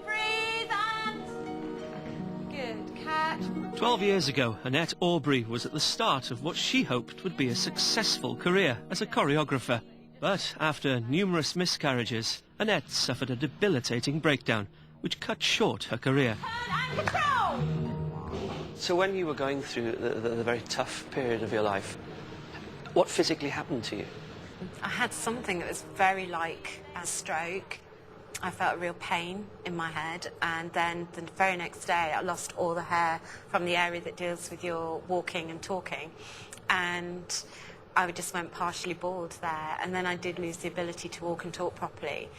Breathe and... Good catch. 12 years ago, Annette Aubrey was at the start of what she hoped would be a successful career as a choreographer. But after numerous miscarriages, Annette suffered a debilitating breakdown, which cut short her career. Turn and control! So when you were going through the very tough period of your life, what physically happened to you? I had something that was very like a stroke. I felt a real pain in my head, and then the very next day I lost all the hair from the area that deals with your walking and talking, and I just went partially bald there, and then I did lose the ability to walk and talk properly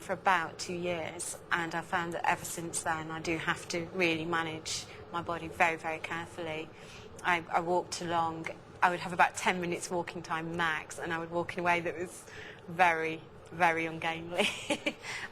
for about 2 years, and I found that ever since then I do have to really manage my body very, very carefully. I walked along, I would have about 10 minutes walking time max, and I would walk in a way that was very, very ungainly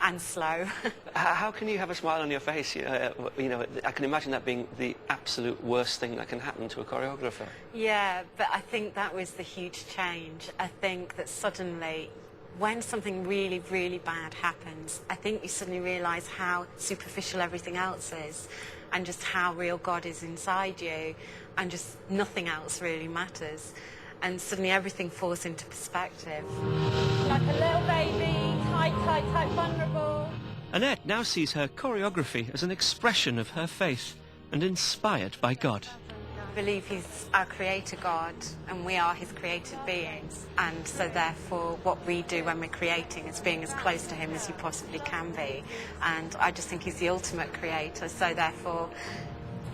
and slow. How can you have a smile on your face? You know, I can imagine that being the absolute worst thing that can happen to a choreographer. Yeah, but I think that was the huge change. I think that suddenly, when something really, really bad happens, I think you suddenly realise how superficial everything else is, and just how real God is inside you, and just nothing else really matters. And suddenly everything falls into perspective. Like a little baby, tight, vulnerable. Annette now sees her choreography as an expression of her faith and inspired by God. I believe he's our creator God, and we are his created beings, and so therefore what we do when we're creating is being as close to him as you possibly can be, and I just think he's the ultimate creator, so therefore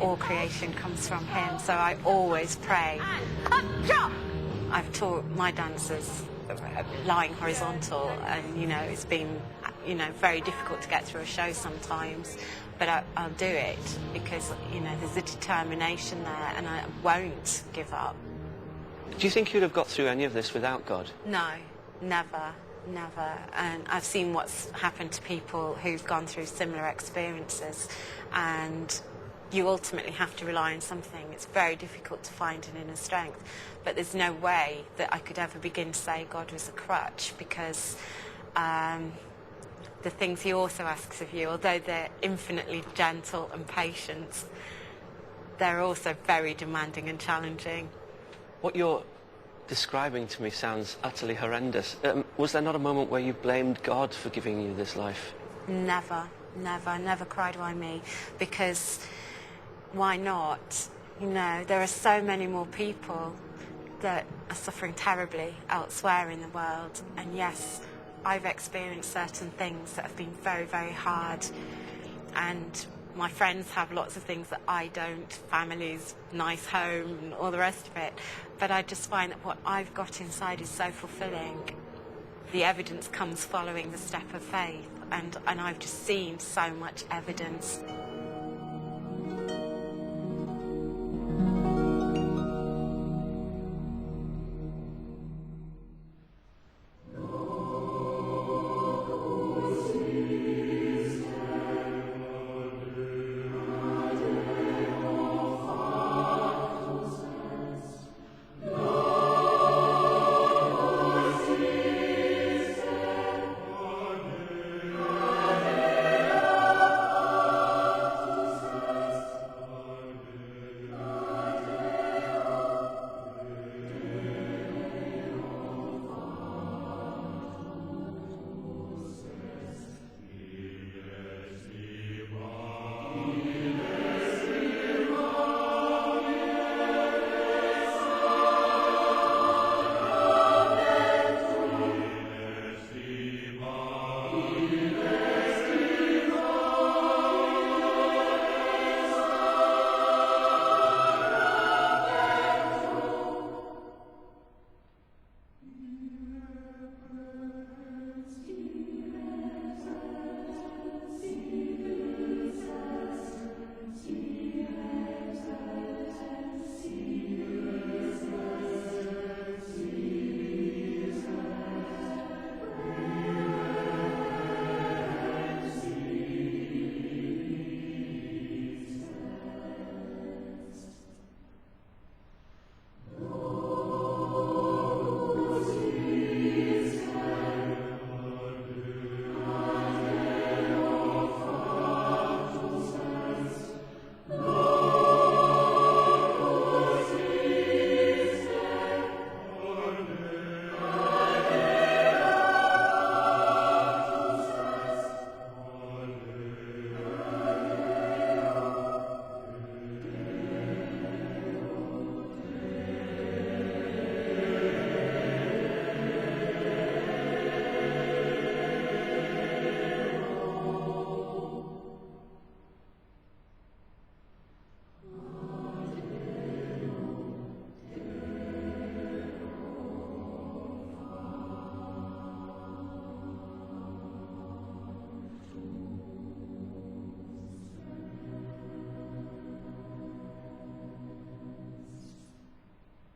all creation comes from him. So I always pray. I've taught my dancers lying horizontal, and you know, it's been, you know, very difficult to get through a show sometimes, but I'll do it because, you know, there's a determination there, and I won't give up. Do you think you'd have got through any of this without God? No, never. And I've seen what's happened to people who've gone through similar experiences, and you ultimately have to rely on something. It's very difficult to find an inner strength, but there's no way that I could ever begin to say God was a crutch, because the things he also asks of you, although they're infinitely gentle and patient, they're also very demanding and challenging. What you're describing to me sounds utterly horrendous. Was there not a moment where you blamed God for giving you this life? Never. I never cried, why me? Because why not? You know, there are so many more people that are suffering terribly elsewhere in the world, and yes, I've experienced certain things that have been very, very hard, and my friends have lots of things that I don't, families, nice home, and all the rest of it, but I just find that what I've got inside is so fulfilling. The evidence comes following the step of faith, and I've just seen so much evidence